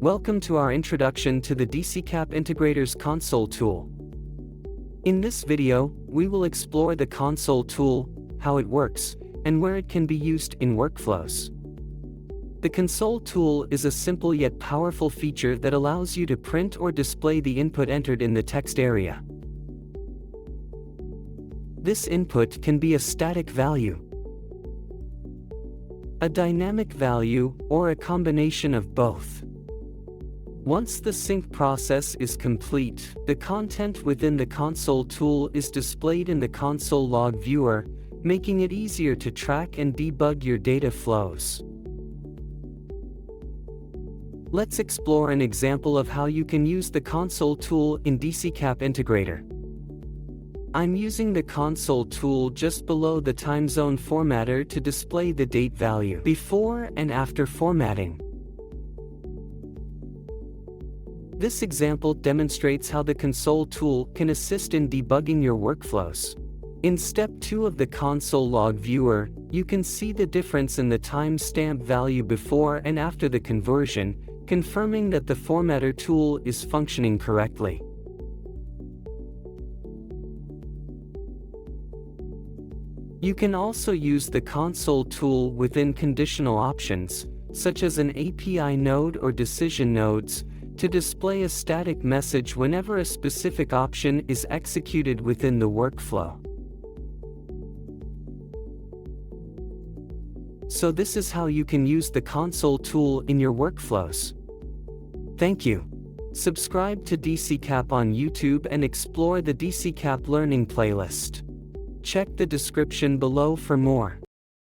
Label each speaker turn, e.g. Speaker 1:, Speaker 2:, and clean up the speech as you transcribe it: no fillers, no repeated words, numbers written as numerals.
Speaker 1: Welcome to our introduction to the DCKAP Integrator's console tool. In this video, we will explore the console tool, how it works, and where it can be used in workflows. The console tool is a simple yet powerful feature that allows you to print or display the input entered in the text area. This input can be a static value, a dynamic value, or a combination of both. Once the sync process is complete, the content within the console tool is displayed in the console log viewer, making it easier to track and debug your data flows. Let's explore an example of how you can use the console tool in DCKAP Integrator. I'm using the console tool just below the time zone formatter to display the date value before and after formatting. This example demonstrates how the console tool can assist in debugging your workflows. In step 2 of the console log viewer, you can see the difference in the timestamp value before and after the conversion, confirming that the formatter tool is functioning correctly. You can also use the console tool within conditional options, such as an API node or decision nodes, to display a static message whenever a specific option is executed within the workflow. So this is how you can use the console tool in your workflows. Thank you. Subscribe to DCKAP on YouTube and explore the DCKAP Learning playlist. Check the description below for more.